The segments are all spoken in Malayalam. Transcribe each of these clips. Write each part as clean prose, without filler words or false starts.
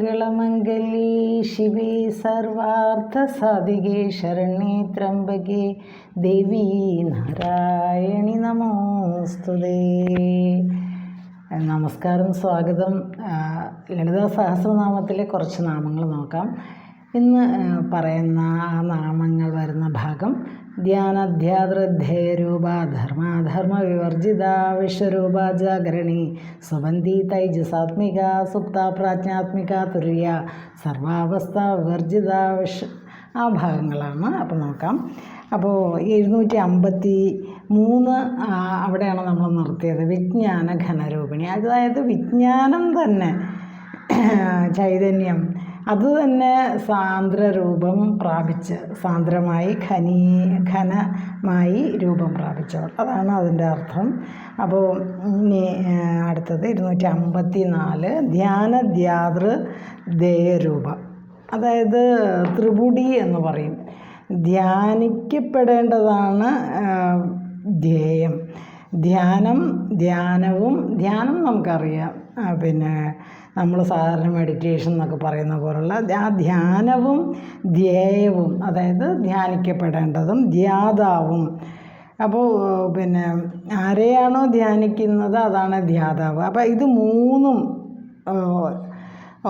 സർവമംഗളമംഗല്യേ ശിവേ സർവാർത്ഥസാധികേ ശരണ്യേ ത്രംബകേ ദേവി നാരായണി നമോസ്തുതേ. നമസ്കാരം, സ്വാഗതം. ലളിതാ സഹസ്രനാമത്തിലെ കുറച്ച് നാമങ്ങൾ നോക്കാം. ഇന്ന് പറയുന്ന ആ നാമങ്ങൾ വരുന്ന ഭാഗം ധ്യാനധ്യാതൃധ്യേയരൂപ ധർമാധർമ്മ വിവർജിത വിശ്വരൂപ ജാഗരണി സുബന്ധി തൈജസാത്മിക സുപ്ത പ്രാജ്ഞാത്മിക തുര്യ സർവാവസ്ഥ വിവർജിത ആ ഭാഗങ്ങളാണ്. അപ്പോൾ നോക്കാം. അപ്പോൾ 753 അവിടെയാണ് നമ്മൾ നിർത്തിയത്. വിജ്ഞാന ഘനരൂപിണി, അതായത് വിജ്ഞാനം തന്നെ, ചൈതന്യം അത് തന്നെ സാന്ദ്രരൂപം പ്രാപിച്ച് സാന്ദ്രമായി ഘനമായി രൂപം പ്രാപിച്ചവൾ, അതാണ് അതിൻ്റെ അർത്ഥം. അപ്പോൾ ഇനി അടുത്തത് 254 ധ്യാനധ്യാതൃദേയരൂപ, അതായത് ത്രിപുടി എന്ന് പറയും. ധ്യാനിക്കപ്പെടേണ്ടതാണ് ധ്യേയം. ധ്യാനം നമുക്കറിയാം. പിന്നെ നമ്മൾ സാധാരണ മെഡിറ്റേഷൻ എന്നൊക്കെ പറയുന്ന പോലുള്ള ആ ധ്യാനവും ധ്യേയവും, അതായത് ധ്യാനിക്കപ്പെടേണ്ടതും ധ്യാതാവും. അപ്പോൾ പിന്നെ ആരെയാണോ ധ്യാനിക്കുന്നത് അതാണ് ധ്യാതാവ്. അപ്പോൾ ഇത് മൂന്നും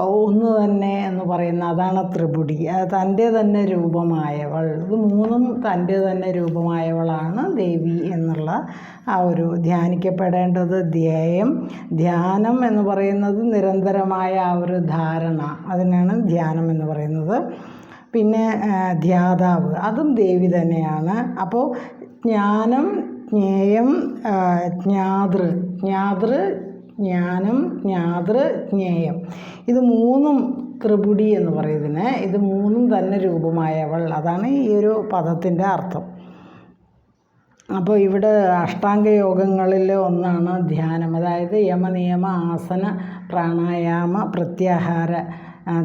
ഒന്ന് തന്നെ എന്ന് പറയുന്ന അതാണ് ത്രിപുടി, തൻ്റെ തന്നെ രൂപമായവൾ. ഇത് മൂന്നും തൻ്റെ തന്നെ രൂപമായവളാണ് ദേവി എന്നുള്ള ആ ഒരു ധ്യാനിക്കപ്പെടേണ്ടത് ധ്യേയം. ധ്യാനം എന്ന് പറയുന്നത് നിരന്തരമായ ആ ഒരു ധാരണ, അതിനാണ് ധ്യാനം എന്ന് പറയുന്നത്. പിന്നെ ധ്യാതാവ്, അതും ദേവി തന്നെയാണ്. അപ്പോൾ ജ്ഞാനം, ജ്ഞേയം, ജ്ഞാനം, ജ്ഞേയം, ഇത് മൂന്നും ത്രിപുടി എന്ന് പറയുന്നതിന് ഇത് മൂന്നും തന്നെ രൂപമായവൾ, അതാണ് ഈ ഒരു പദത്തിൻ്റെ അർത്ഥം. അപ്പോൾ ഇവിടെ അഷ്ടാംഗയോഗങ്ങളിൽ ഒന്നാണ് ധ്യാനം, അതായത് യമനിയമ ആസന പ്രാണായാമ പ്രത്യാഹാര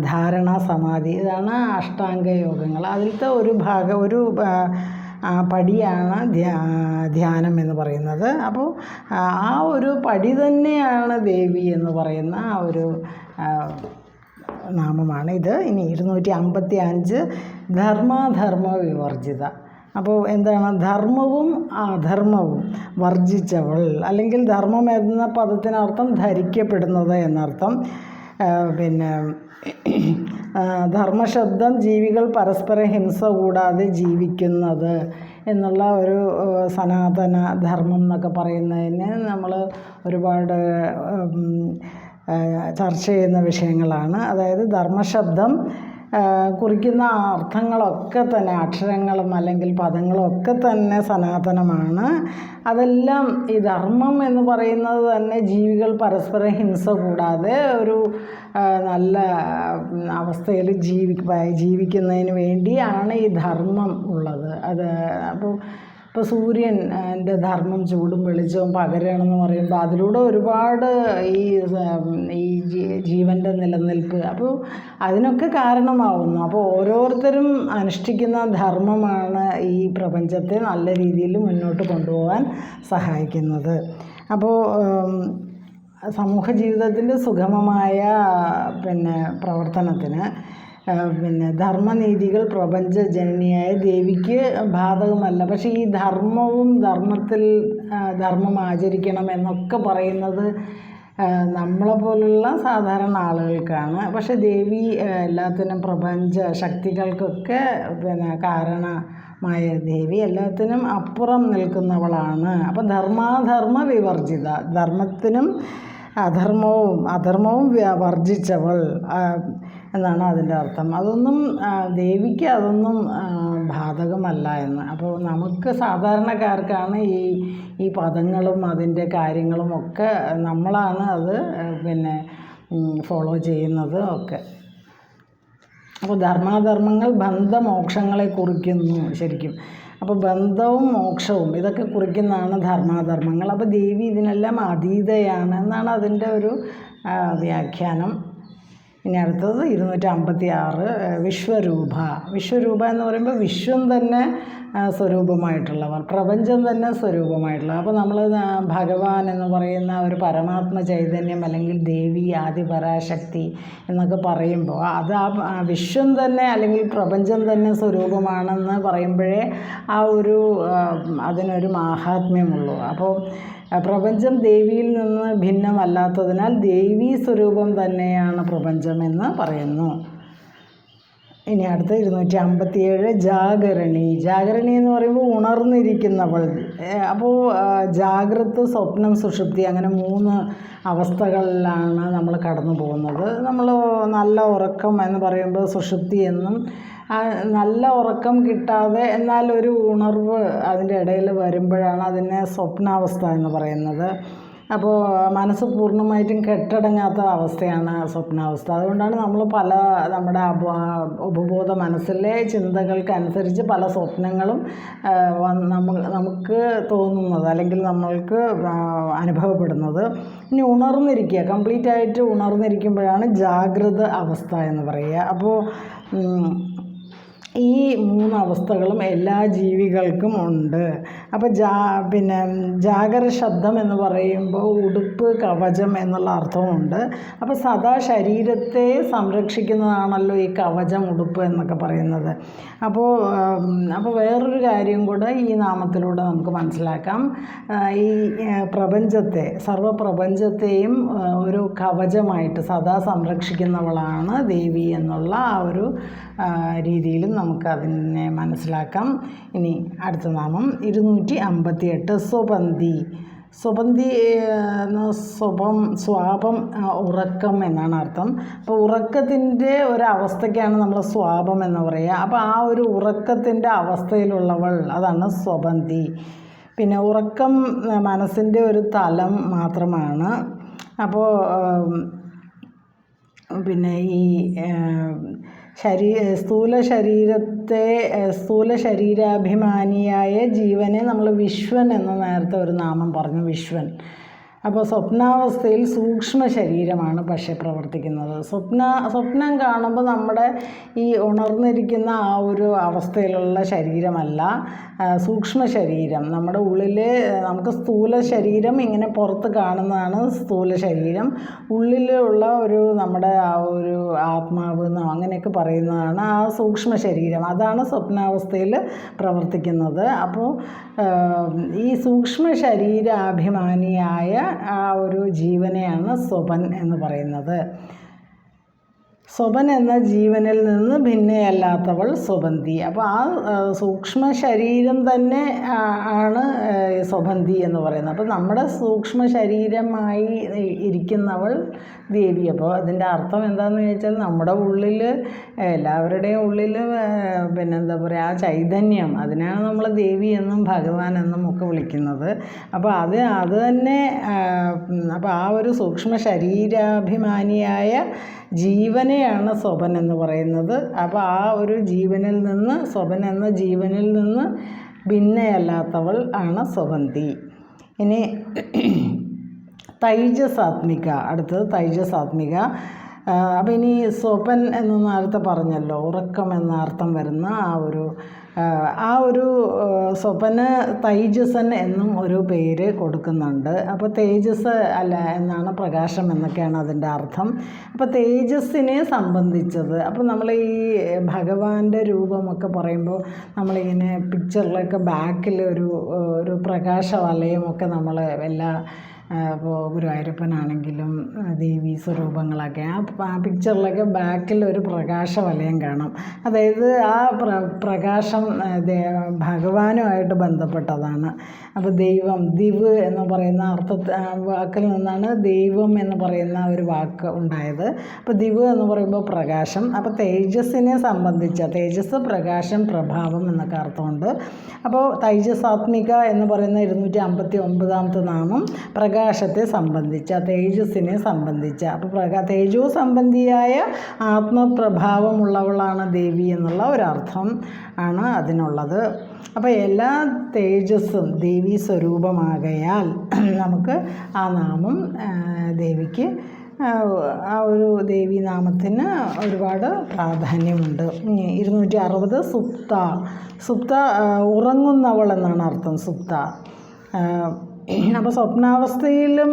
ധാരണ സമാധി, ഇതാണ് അഷ്ടാംഗയോഗങ്ങൾ. അതിലത്തെ ഒരു പടിയാണ് ധ്യാനം എന്ന് പറയുന്നത്. അപ്പോൾ ആ ഒരു പടി തന്നെയാണ് ദേവി എന്ന് പറയുന്ന ആ ഒരു നാമമാണ് ഇത്. ഇനി 255 ധർമാധർമ്മ വിവർജിത. അപ്പോൾ എന്താണ്? ധർമ്മവും അധർമ്മവും വർജിച്ചവൾ, അല്ലെങ്കിൽ ധർമ്മം എന്ന പദത്തിനർത്ഥം ധരിക്കപ്പെടുന്നത് എന്നർത്ഥം. പിന്നെ ധർമ്മശബ്ദം ജീവികൾ പരസ്പര ഹിംസ കൂടാതെ ജീവിക്കുന്നത് എന്നുള്ള ഒരു സനാതന ധർമ്മം എന്നൊക്കെ പറയുന്നതിന് നമ്മൾ ഒരുപാട് ചർച്ച ചെയ്യുന്ന വിഷയങ്ങളാണ്. അതായത് ധർമ്മശബ്ദം കുറിക്കുന്ന അർത്ഥങ്ങളൊക്കെ തന്നെ, അക്ഷരങ്ങളും അല്ലെങ്കിൽ പദങ്ങളും ഒക്കെ തന്നെ സനാതനമാണ്. അതെല്ലാം ഈ ധർമ്മം എന്ന് പറയുന്നത് തന്നെ ജീവികൾ പരസ്പര ഹിംസ കൂടാതെ ഒരു നല്ല അവസ്ഥയിൽ ജീവിക്കുന്നതിന് വേണ്ടിയാണ് ഈ ധർമ്മം ഉള്ളത്. ഇപ്പോൾ സൂര്യൻ്റെ ധർമ്മം ചൂടും വെളിച്ചവും പകരണമെന്ന് പറയുമ്പോൾ അതിലൂടെ ഒരുപാട് ഈ ജീവൻ്റെ നിലനിൽപ്പ് അപ്പോൾ അതിനൊക്കെ കാരണമാവുന്നു. അപ്പോൾ ഓരോരുത്തരും അനുഷ്ഠിക്കുന്ന ധർമ്മമാണ് ഈ പ്രപഞ്ചത്തെ നല്ല രീതിയിൽ മുന്നോട്ട് കൊണ്ടുപോകാൻ സഹായിക്കുന്നത്. അപ്പോൾ സമൂഹ ജീവിതത്തിൻ്റെ സുഗമമായ പ്രവർത്തനത്തിന് ധർമ്മനീതികൾ പ്രപഞ്ച ജനനിയായ ദേവിക്ക് ബാധകമല്ല. പക്ഷേ ഈ ധർമ്മത്തിൽ ധർമ്മം ആചരിക്കണം എന്നൊക്കെ പറയുന്നത് നമ്മളെപ്പോലുള്ള സാധാരണ ആളുകൾക്കാണ്. പക്ഷേ ദേവി എല്ലാത്തിനും, പ്രപഞ്ച ശക്തികൾക്കൊക്കെ കാരണമായ ദേവി എല്ലാത്തിനും അപ്പുറം നിൽക്കുന്നവളാണ്. അപ്പോൾ ധർമാധർമ്മ വിവർജിത, ധർമ്മത്തിനും അധർമ്മവും വർജിച്ചവൾ എന്നാണ് അതിൻ്റെ അർത്ഥം. ദേവിക്ക് അതൊന്നും ബാധകമല്ല എന്ന്. അപ്പോൾ നമുക്ക് സാധാരണക്കാർക്കാണ് ഈ പദങ്ങളും അതിൻ്റെ കാര്യങ്ങളും ഒക്കെ നമ്മളാണ് അത് ഫോളോ ചെയ്യുന്നത് ഒക്കെ. അപ്പോൾ ധർമാധർമ്മങ്ങൾ ബന്ധമോക്ഷങ്ങളെ കുറിക്കുന്നു ശരിക്കും. അപ്പോൾ ബന്ധവും മോക്ഷവും ഇതൊക്കെ കുറിക്കുന്നതാണ് ധർമാധർമ്മങ്ങൾ. അപ്പോൾ ദേവി ഇതിനെല്ലാം അതീതയാണ് എന്നാണ് അതിൻ്റെ ഒരു വ്യാഖ്യാനം. ഇനി അടുത്തത് 256 വിശ്വരൂപ. വിശ്വരൂപ എന്ന് പറയുമ്പോൾ വിശ്വം തന്നെ സ്വരൂപമായിട്ടുള്ളവർ, പ്രപഞ്ചം തന്നെ സ്വരൂപമായിട്ടുള്ള. അപ്പോൾ നമ്മൾ ഭഗവാൻ എന്ന് പറയുന്ന ഒരു പരമാത്മ ചൈതന്യം അല്ലെങ്കിൽ ദേവി ആദിപരാശക്തി എന്നൊക്കെ പറയുമ്പോൾ അത് ആ വിശ്വം തന്നെ അല്ലെങ്കിൽ പ്രപഞ്ചം തന്നെ സ്വരൂപമാണെന്ന് പറയുമ്പോഴേ ആ ഒരു അതിനൊരു മാഹാത്മ്യമുള്ളൂ. അപ്പോൾ പ്രപഞ്ചം ദേവിയിൽ നിന്ന് ഭിന്നമല്ലാത്തതിനാൽ ദേവീ സ്വരൂപം തന്നെയാണ് പ്രപഞ്ചമെന്ന് പറയുന്നു. ഇനി അടുത്ത 257 ജാഗരണി. ജാഗരണി എന്ന് പറയുമ്പോൾ ഉണർന്നിരിക്കുന്നവൾ. അപ്പോൾ ജാഗ്രത, സ്വപ്നം, സുഷുപ്തി അങ്ങനെ 3 അവസ്ഥകളിലാണ് നമ്മൾ കടന്നു പോകുന്നത്. നമ്മൾ നല്ല ഉറക്കം എന്ന് പറയുമ്പോൾ സുഷുപ്തി എന്നും, നല്ല ഉറക്കം കിട്ടാതെ എന്നാൽ ഒരു ഉണർവ് അതിൻ്റെ ഇടയിൽ വരുമ്പോഴാണ് അതിനെ സ്വപ്നാവസ്ഥ എന്ന് പറയുന്നത്. അപ്പോൾ മനസ്സ് പൂർണ്ണമായിട്ടും കെട്ടടങ്ങാത്ത അവസ്ഥയാണ് സ്വപ്നാവസ്ഥ. അതുകൊണ്ടാണ് നമ്മൾ നമ്മുടെ ഉപബോധ മനസ്സിലെ ചിന്തകൾക്കനുസരിച്ച് പല സ്വപ്നങ്ങളും നമുക്ക് തോന്നുന്നത് അല്ലെങ്കിൽ നമ്മൾക്ക് അനുഭവപ്പെടുന്നത്. ഇനി ഉണർന്നിരിക്കുക, കംപ്ലീറ്റ് ആയിട്ട് ഉണർന്നിരിക്കുമ്പോഴാണ് ജാഗ്രത അവസ്ഥ എന്ന് പറയുക. അപ്പോൾ ഈ 3 അവസ്ഥകളും എല്ലാ ജീവികൾക്കും ഉണ്ട്. അപ്പോൾ ജാഗര ശബ്ദം എന്ന് പറയുമ്പോൾ ഉടുപ്പ്, കവചം എന്നുള്ള അർത്ഥമുണ്ട്. അപ്പോൾ സദാ ശരീരത്തെ സംരക്ഷിക്കുന്നതാണല്ലോ ഈ കവചം, ഉടുപ്പ് എന്നൊക്കെ പറയുന്നത്. അപ്പോൾ വേറൊരു കാര്യം കൂടെ ഈ നാമത്തിലൂടെ നമുക്ക് മനസ്സിലാക്കാം. ഈ പ്രപഞ്ചത്തെ, സർവ്വപ്രപഞ്ചത്തെയും ഒരു കവചമായിട്ട് സദാ സംരക്ഷിക്കുന്നവളാണ് ദേവി എന്നുള്ള ആ ഒരു രീതിയിലും നമുക്കതിനെ മനസ്സിലാക്കാം. ഇനി അടുത്ത നാമം 258 സ്വപന്തി. സ്വപന്തി സ്വാപം, ഉറക്കം എന്നാണ് അർത്ഥം. അപ്പോൾ ഉറക്കത്തിൻ്റെ ഒരവസ്ഥയ്ക്കാണ് നമ്മൾ സ്വാപം എന്ന് പറയുക. അപ്പോൾ ആ ഒരു ഉറക്കത്തിൻ്റെ അവസ്ഥയിലുള്ളവൾ, അതാണ് സ്വപന്തി. പിന്നെ ഉറക്കം മനസ്സിൻ്റെ ഒരു തലം മാത്രമാണ്. അപ്പോൾ പിന്നെ ഈ സ്ഥൂല ശരീരാഭിമാനിയായ ജീവനെ നമ്മൾ വിശ്വൻ എന്ന് നേരത്തെ ഒരു നാമം പറഞ്ഞു, വിശ്വൻ. അപ്പോൾ സ്വപ്നാവസ്ഥയിൽ സൂക്ഷ്മ ശരീരമാണ് പക്ഷേ പ്രവർത്തിക്കുന്നത്. സ്വപ്നം കാണുമ്പോൾ നമ്മുടെ ഈ ഉണർന്നിരിക്കുന്ന ആ ഒരു അവസ്ഥയിലുള്ള ശരീരമല്ല സൂക്ഷ്മ ശരീരം. നമ്മുടെ ഉള്ളിൽ നമുക്ക് സ്ഥൂല ശരീരം ഇങ്ങനെ പുറത്ത് കാണുന്നതാണ് സ്ഥൂല ശരീരം. ഉള്ളിലുള്ള ഒരു നമ്മുടെ ആ ഒരു ആത്മാവ് എന്നോ അങ്ങനെയൊക്കെ പറയുന്നതാണ് ആ സൂക്ഷ്മ ശരീരം. അതാണ് സ്വപ്നാവസ്ഥയിൽ പ്രവർത്തിക്കുന്നത്. അപ്പോൾ ഈ സൂക്ഷ്മ ശരീരാഭിമാനിയായ ആ ഒരു ജീവനെയാണ് സ്വപൻ എന്ന് പറയുന്നത്. സ്വപൻ എന്ന ജീവനിൽ നിന്ന് ഭിന്നയല്ലാത്തവൾ സ്വപന്തി. അപ്പോൾ ആ സൂക്ഷ്മ ശരീരം തന്നെ ആണ് സ്വപന്തി എന്ന് പറയുന്നത്. അപ്പോൾ നമ്മുടെ സൂക്ഷ്മ ശരീരമായി ഇരിക്കുന്നവൾ ദേവി. അപ്പോൾ അതിൻ്റെ അർത്ഥം എന്താണെന്ന് ചോദിച്ചാൽ നമ്മുടെ ഉള്ളിൽ, എല്ലാവരുടെയും ഉള്ളിൽ പിന്നെന്താ പറയുക, ആ ചൈതന്യം, അതിനാണ് നമ്മൾ ദേവി എന്നും ഭഗവാൻ എന്നും ഒക്കെ വിളിക്കുന്നത്. അപ്പോൾ അത് തന്നെ. അപ്പോൾ ആ ഒരു സൂക്ഷ്മ ശരീരാഭിമാനിയായ ജീവനെയാണ് സ്വപൻ എന്ന് പറയുന്നത്. അപ്പോൾ ആ ഒരു ജീവനിൽ നിന്ന്, സ്വപൻ എന്ന ജീവനിൽ നിന്ന് ഭിന്നയല്ലാത്തവൾ ആണ് സ്വപന്തി. ഇനി തൈജസാത്മിക. അടുത്തത് തൈജസാത്മിക. അപ്പോൾ ഇനി സ്വപൻ എന്ന് നേരത്തെ പറഞ്ഞല്ലോ, ഉറക്കം എന്ന അർത്ഥം വരുന്ന ആ ഒരു സ്വപന് തൈജസൻ എന്നും ഒരു പേര് കൊടുക്കുന്നുണ്ട്. അപ്പോൾ തേജസ് അല്ല എന്നാണ്, പ്രകാശം എന്നൊക്കെയാണ് അതിൻ്റെ അർത്ഥം. അപ്പോൾ തേജസ്സിനെ സംബന്ധിച്ചത്. അപ്പോൾ നമ്മൾ ഈ ഭഗവാന്റെ രൂപമൊക്കെ പറയുമ്പോൾ നമ്മളിങ്ങനെ പിക്ചറിലൊക്കെ ബാക്കിൽ ഒരു പ്രകാശവലയമൊക്കെ നമ്മൾ എല്ലാ ഇപ്പോൾ ഗുരുവായൂരപ്പനാണെങ്കിലും ദേവീ സ്വരൂപങ്ങളൊക്കെ ആ പിക്ചറിലൊക്കെ ബാക്കിൽ ഒരു പ്രകാശവലയം കാണാം. അതായത് ആ പ്രകാശം ഭഗവാനുമായിട്ട് ബന്ധപ്പെട്ടതാണ്. അപ്പോൾ ദൈവം, ദിവ് എന്ന് പറയുന്ന വാക്കിൽ നിന്നാണ് ദൈവം എന്ന് പറയുന്ന ഒരു വാക്ക് ഉണ്ടായത്. അപ്പോൾ ദിവ് എന്ന് പറയുമ്പോൾ പ്രകാശം. അപ്പോൾ തേജസ്സിനെ സംബന്ധിച്ച, തേജസ്, പ്രകാശം, പ്രഭാവം എന്നൊക്കെ അർത്ഥമുണ്ട്. അപ്പോൾ തൈജസാത്മിക എന്ന് പറയുന്ന 259ാമത്തെ നാമം പ്രകാശത്തെ സംബന്ധിച്ച, തേജസ്സിനെ സംബന്ധിച്ച. അപ്പോൾ തേജോ സംബന്ധിയായ ആത്മപ്രഭാവമുള്ളവളാണ് ദേവി എന്നുള്ള ഒരർത്ഥം ആണ് അതിനുള്ളത്. അപ്പോൾ എല്ലാ തേജസ്സും ദേവീ സ്വരൂപമാകയാൽ നമുക്ക് ആ നാമം ദേവിക്ക് ആ ഒരു ദേവീനാമത്തിന് ഒരുപാട് പ്രാധാന്യമുണ്ട്. 260 സുപ്ത. സുപ്ത ഉറങ്ങുന്നവൾ എന്നാണ് അർത്ഥം, സുപ്ത. അപ്പോൾ സ്വപ്നാവസ്ഥയിലും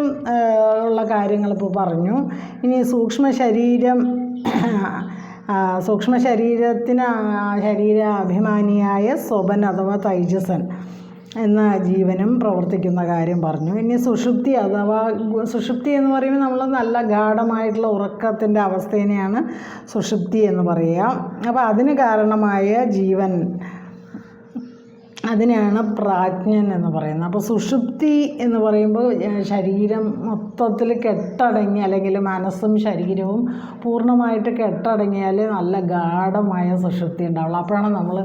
ഉള്ള കാര്യങ്ങളിപ്പോൾ പറഞ്ഞു. ഇനി സൂക്ഷ്മശരീരത്തിന് ശരീരാഭിമാനിയായ സ്വപൻ അഥവാ തൈജസൻ എന്ന ജീവനും പ്രവർത്തിക്കുന്ന കാര്യം പറഞ്ഞു. ഇനി സുഷുപ്തി അഥവാ സുഷുപ്തി എന്ന് പറയുമ്പോൾ നമ്മൾ നല്ല ഗാഢമായിട്ടുള്ള ഉറക്കത്തിൻ്റെ അവസ്ഥേനെയാണ് സുഷുപ്തി എന്ന് പറയുക. അപ്പോൾ അതിന് കാരണമായ ജീവൻ, അതിനെയാണ് പ്രാജ്ഞൻ എന്ന് പറയുന്നത്. അപ്പോൾ സുഷുപ്തി എന്ന് പറയുമ്പോൾ ശരീരം മൊത്തത്തിൽ കെട്ടടങ്ങി, അല്ലെങ്കിൽ മനസ്സും ശരീരവും പൂർണ്ണമായിട്ട് കെട്ടടങ്ങിയാൽ നല്ല ഗാഢമായ സുഷുപ്തി ഉണ്ടാവുള്ളൂ. അപ്പോഴാണ് നമ്മൾ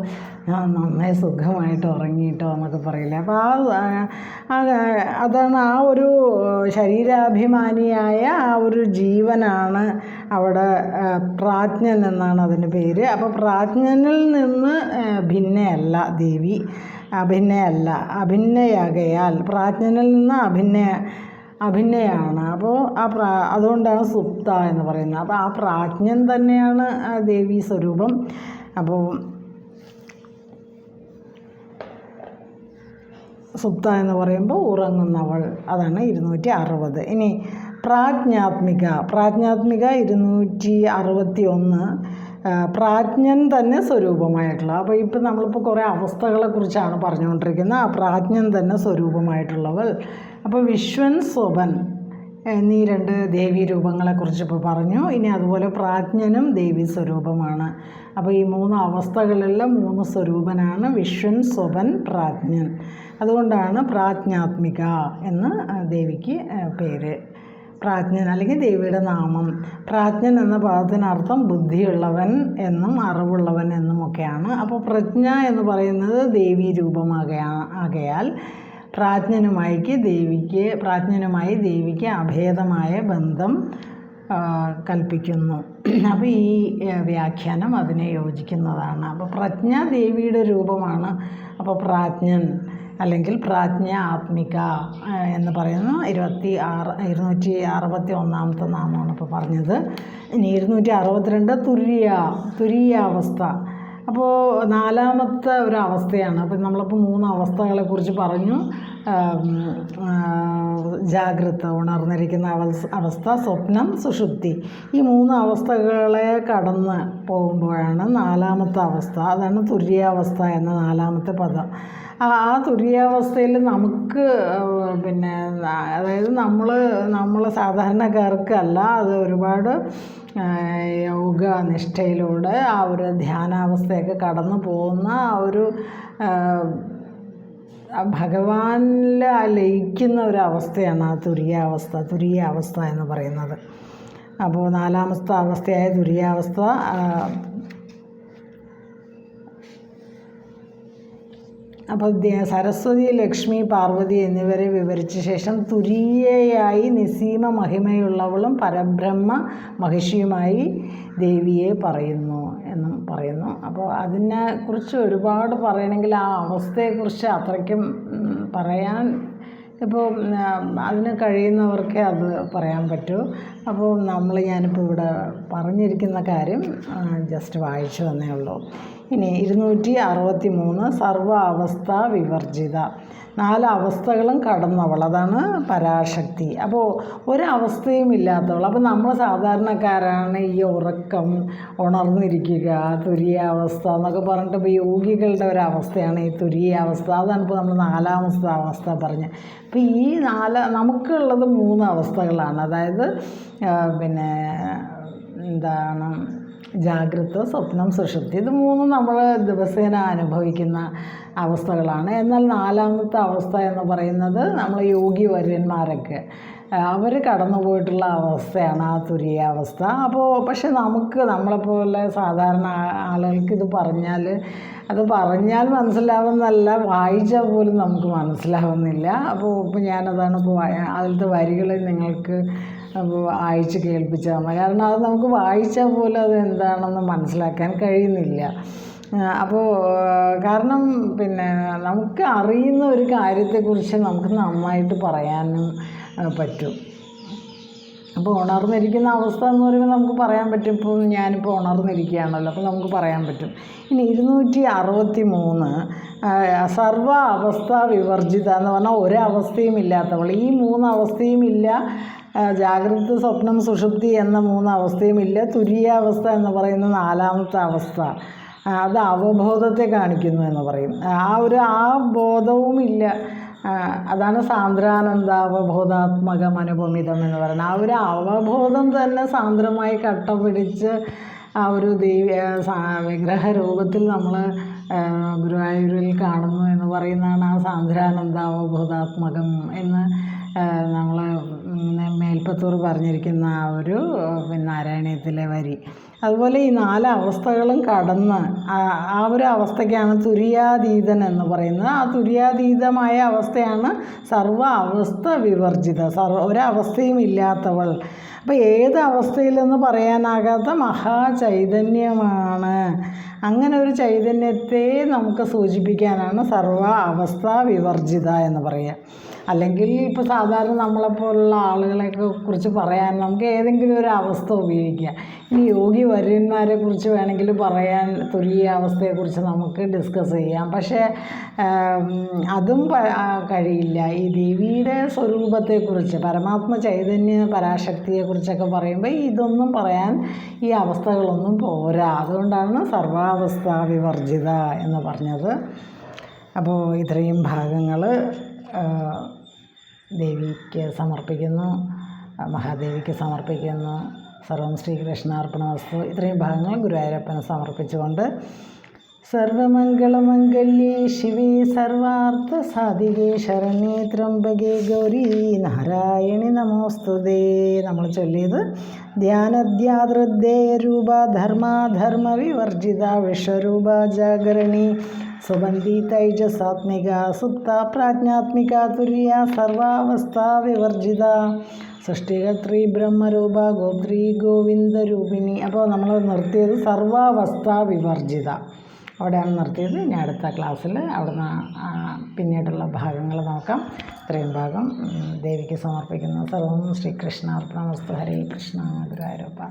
നന്നായി സുഖമായിട്ട് ഉറങ്ങിയിട്ടോ എന്നൊക്കെ പറയില്ല. അപ്പോൾ അതാണ് ആ ഒരു ശരീരാഭിമാനിയായ ആ ഒരു ജീവനാണ് അവിടെ പ്രാജ്ഞൻ എന്നാണ് അതിന് പേര്. അപ്പോൾ പ്രാജ്ഞനിൽ നിന്ന് ഭിന്നയല്ല ദേവി, അഭിന്നയാകയാൽ പ്രാജ്ഞനിൽ നിന്ന് അഭിന്നയാണ്. അപ്പോൾ അതുകൊണ്ടാണ് സുപ്ത എന്ന് പറയുന്നത്. അപ്പോൾ ആ പ്രാജ്ഞൻ തന്നെയാണ് ദേവീ സ്വരൂപം. അപ്പോൾ സുപ്ത എന്ന് പറയുമ്പോൾ ഉറങ്ങുന്നവൾ, അതാണ് 260. ഇനി പ്രാജ്ഞാത്മിക 261 പ്രാജ്ഞൻ തന്നെ സ്വരൂപമായിട്ടുള്ള. അപ്പോൾ ഇപ്പം നമ്മളിപ്പോൾ കുറേ അവസ്ഥകളെക്കുറിച്ചാണ് പറഞ്ഞുകൊണ്ടിരിക്കുന്നത്. ആ പ്രാജ്ഞൻ തന്നെ സ്വരൂപമായിട്ടുള്ളവൾ. അപ്പോൾ വിശ്വൻ സ്വപൻ എന്നീ 2 ദേവീ രൂപങ്ങളെക്കുറിച്ച് ഇപ്പോൾ പറഞ്ഞു. ഇനി അതുപോലെ പ്രാജ്ഞനും ദേവീ സ്വരൂപമാണ്. അപ്പോൾ ഈ 3 അവസ്ഥകളിലുള്ള 3 സ്വരൂപനാണ് വിശ്വൻ, സ്വപൻ, പ്രാജ്ഞൻ. അതുകൊണ്ടാണ് പ്രാജ്ഞാത്മിക എന്ന് ദേവിക്ക് പേര്. പ്രാജ്ഞൻ അല്ലെങ്കിൽ ദേവിയുടെ നാമം. പ്രാജ്ഞൻ എന്ന പദത്തിനർത്ഥം ബുദ്ധിയുള്ളവൻ എന്നും അറിവുള്ളവൻ എന്നുമൊക്കെയാണ്. അപ്പോൾ പ്രജ്ഞ എന്ന് പറയുന്നത് ദേവീ രൂപമാകയാൽ പ്രാജ്ഞനുമായി ദേവിക്ക് അഭേദമായ ബന്ധം കൽപ്പിക്കുന്നു. അപ്പോൾ ഈ വ്യാഖ്യാനം അതിനെ യോജിക്കുന്നതാണ്. അപ്പോൾ പ്രജ്ഞ ദേവിയുടെ രൂപമാണ്. അപ്പോൾ പ്രാജ്ഞൻ അല്ലെങ്കിൽ പ്രാജ്ഞ ആത്മിക എന്ന് പറയുന്നു. 261 നാമമാണ് ഇപ്പോൾ പറഞ്ഞത്. ഇനി 262 തുരീയാവസ്ഥ. അപ്പോൾ 4ാമത്തെ ഒരു അവസ്ഥയാണ്. അപ്പോൾ നമ്മളിപ്പോൾ 3 അവസ്ഥകളെക്കുറിച്ച് പറഞ്ഞു. ജാഗ്രത, ഉണർന്നിരിക്കുന്ന അവസ്ഥ, സ്വപ്നം, സുഷുപ്തി. ഈ 3 അവസ്ഥകളെ കടന്ന് പോകുമ്പോഴാണ് 4ാമത്തെ അവസ്ഥ. അതാണ് തുര്യാവസ്ഥ എന്ന 4ാമത്തെ പദം. ആ തുര്യാവസ്ഥയിൽ നമുക്ക് അതായത് നമ്മൾ സാധാരണക്കാർക്കല്ല, അത് ഒരുപാട് യോഗനിഷ്ഠയിലൂടെ ആ ഒരു ധ്യാനാവസ്ഥയൊക്കെ കടന്നു പോകുന്ന ആ ഒരു ഭഗവാനിൽ ലയിക്കുന്ന ഒരു അവസ്ഥയാണ് ആ തുര്യാവസ്ഥ എന്ന് പറയുന്നത്. അപ്പോൾ 4ാമത്തെ അവസ്ഥയായ തുര്യാവസ്ഥ അപ്പോൾ സരസ്വതി, ലക്ഷ്മി, പാർവതി എന്നിവരെ വിവരിച്ച ശേഷം തുരീയയായി നിസീമ മഹിമയുള്ളവളും പരബ്രഹ്മ മഹിഷിയുമായി ദേവിയെ പറയുന്നു എന്നും പറയുന്നു. അപ്പോൾ അതിനെക്കുറിച്ച് ഒരുപാട് പറയണമെങ്കിൽ ആ അവസ്ഥയെക്കുറിച്ച് അത്രയ്ക്കും പറയാൻ ഇപ്പോൾ അതിന് കഴിയുന്നവർക്കേ അത് പറയാൻ പറ്റൂ. അപ്പോൾ ഞാനിപ്പോൾ ഇവിടെ പറഞ്ഞിരിക്കുന്ന കാര്യം ജസ്റ്റ് വായിച്ചു തന്നേ ഉള്ളൂ. ഇനി 263 സർവ അവസ്ഥ വിവർജിത. 4 അവസ്ഥകളും കടന്നവൾ, അതാണ് പരാശക്തി. അപ്പോൾ ഒരവസ്ഥയും ഇല്ലാത്തവൾ. അപ്പോൾ നമ്മൾ സാധാരണക്കാരാണ് ഈ ഉറക്കം, ഉണർന്നിരിക്കുക, തുര്യാവസ്ഥ എന്നൊക്കെ പറഞ്ഞിട്ട് ഇപ്പോൾ യോഗികളുടെ ഒരവസ്ഥയാണ് ഈ തുര്യാവസ്ഥ. അതാണ് ഇപ്പോൾ നമ്മൾ 4ാമത്തെ അവസ്ഥ പറഞ്ഞത്. അപ്പോൾ ഈ നമുക്കുള്ളത് 3 അവസ്ഥകളാണ്. അതായത് ജാഗ്രത, സ്വപ്നം, സുഷുപ്തി. ഇത് 3 നമ്മൾ ദിവസേന അനുഭവിക്കുന്ന അവസ്ഥകളാണ്. എന്നാൽ 4ാമത്തെ അവസ്ഥ എന്ന് പറയുന്നത് നമ്മൾ യോഗി വര്യന്മാരൊക്കെ അവർ കടന്നു പോയിട്ടുള്ള അവസ്ഥയാണ് ആ തുര്യാവസ്ഥ. അപ്പോൾ പക്ഷെ നമ്മളെപ്പോലെ സാധാരണ ആളുകൾക്ക് ഇത് പറഞ്ഞാൽ മനസ്സിലാവുന്നതല്ല, വായിച്ചാൽ പോലും നമുക്ക് മനസ്സിലാവുന്നില്ല. അപ്പോൾ ഞാനതാണ് ഇപ്പോൾ അതിലത്തെ വരികൾ നിങ്ങൾക്ക് വായിച്ച് കേൾപ്പിച്ചു തന്നെ. കാരണം അത് നമുക്ക് വായിച്ചാൽ പോലും അത് എന്താണെന്ന് മനസ്സിലാക്കാൻ കഴിയുന്നില്ല. അപ്പോൾ കാരണം നമുക്ക് അറിയുന്ന ഒരു കാര്യത്തെക്കുറിച്ച് നമുക്ക് നന്നായിട്ട് പറയാനും പറ്റും. അപ്പോൾ ഉണർന്നിരിക്കുന്ന അവസ്ഥ എന്ന് പറയുമ്പോൾ നമുക്ക് പറയാൻ പറ്റും, ഇപ്പോൾ ഞാനിപ്പോൾ ഉണർന്നിരിക്കുകയാണല്ലോ, അപ്പോൾ നമുക്ക് പറയാൻ പറ്റും. ഇനി 263 സർവ അവസ്ഥ വിവർജിത എന്ന് പറഞ്ഞാൽ ഒരവസ്ഥയും ഇല്ലാത്തവൾ. ഈ 3 അവസ്ഥയും ഇല്ല. ജാഗ്രത, സ്വപ്നം, സുഷുപ്തി എന്ന 3 അവസ്ഥയും ഇല്ല. തുര്യാവസ്ഥ എന്ന് പറയുന്ന 4ാമത്തെ അവസ്ഥ, അത് അവബോധത്തെ കാണിക്കുന്നു എന്ന് പറയും. ആ ബോധവും ഇല്ല. അതാണ് സാന്ദ്രാനന്ദാവബോധാത്മകം അനുപമിതം എന്ന് പറയുന്നത്. ആ ഒരു അവബോധം തന്നെ സാന്ദ്രമായി കട്ട പിടിച്ച് ആ ഒരു വിഗ്രഹ രൂപത്തിൽ നമ്മൾ ഗുരുവായൂരിൽ കാണുന്നു എന്ന് പറയുന്നതാണ് ആ സാന്ദ്രാനന്ദാവബോധാത്മകം എന്ന് നമ്മൾ മേൽപ്പത്തൂർ പറഞ്ഞിരിക്കുന്ന ആ ഒരു നാരായണീയത്തിലെ വരി. അതുപോലെ ഈ 4 അവസ്ഥകളും കടന്ന് ആ ഒരു അവസ്ഥയ്ക്കാണ് തുര്യാതീതൻ എന്ന് പറയുന്നത്. ആ തുര്യാതീതമായ അവസ്ഥയാണ് സർവ അവസ്ഥ വിവർജിത, ഒരവസ്ഥയും ഇല്ലാത്തവൾ. അപ്പോൾ ഏത് അവസ്ഥയിലെന്ന് പറയാനാകാത്ത മഹാചൈതന്യമാണ്. അങ്ങനെ ഒരു ചൈതന്യത്തെ നമുക്ക് സൂചിപ്പിക്കാനാണ് സർവ അവസ്ഥ വിവർജിത എന്ന് പറയുക. അല്ലെങ്കിൽ ഇപ്പോൾ സാധാരണ നമ്മളെപ്പോലുള്ള ആളുകളെയൊക്കെ കുറിച്ച് പറയാൻ നമുക്ക് ഏതെങ്കിലും ഒരു അവസ്ഥ ഉപയോഗിക്കുക. ഇനി യോഗി വര്യന്മാരെ കുറിച്ച് വേണമെങ്കിൽ പറയാൻ തുര്യാവസ്ഥയെക്കുറിച്ച് നമുക്ക് ഡിസ്കസ് ചെയ്യാം. പക്ഷേ അതും കഴിയില്ല. ഈ ദേവിയുടെ സ്വരൂപത്തെക്കുറിച്ച്, പരമാത്മ ചൈതന്യ പരാശക്തിയെക്കുറിച്ചൊക്കെ പറയുമ്പോൾ ഇതൊന്നും പറയാൻ ഈ അവസ്ഥകളൊന്നും പോരാ. അതുകൊണ്ടാണ് സർവാവസ്ഥ വിവർജിത എന്ന് പറഞ്ഞത്. അപ്പോൾ ഇത്രയും ഭാഗങ്ങൾ ദേവിക്ക് സമർപ്പിക്കുന്നു, മഹാദേവിക്ക് സമർപ്പിക്കുന്നു. സർവം ശ്രീകൃഷ്ണാർപ്പണമസ്തു. ഇത്രയും ഭാഗങ്ങൾ ഗുരുവായൂരപ്പന് സമർപ്പിച്ചുകൊണ്ട് സർവമംഗളമംഗല്യേ ശിവേ സർവാർത്ഥ സാധികേ ശരണ്യേ ത്രംബകേ ഗൗരി നാരായണി നമോസ്തുതേ. നമ്മൾ ചൊല്ലിയത് ധ്യാനധ്യാതൃദേയരൂപ ധർമാധർമ്മ വിവർജിത വിശ്വരൂപ ജാഗരണി സുബന്ധി തൈജസാത്മിക സുപ്ത പ്രാജ്ഞാത്മിക തുര്യ സർവാവസ്ഥ വിവർജിത സൃഷ്ടികർत्री ബ്രഹ്മരൂപ ഗോത്രീ ഗോവിന്ദരൂപിണി. അപ്പോൾ നമ്മൾ നിർത്തിയത് സർവാവസ്ഥ വിവർജിത, അവിടെയാണ് നിർത്തിയത്. ഇനി അടുത്ത ക്ലാസ്സിൽ അവിടുന്ന് പിന്നീടുള്ള ഭാഗങ്ങൾ നോക്കാം. ഇത്രയും ഭാഗം ദേവിക്ക് സമർപ്പിക്കുന്നു. സർവം ശ്രീകൃഷ്ണാർപ്പണമസ്തു. ഹരേ കൃഷ്ണ. ഗുരുവായൂരപ്പ.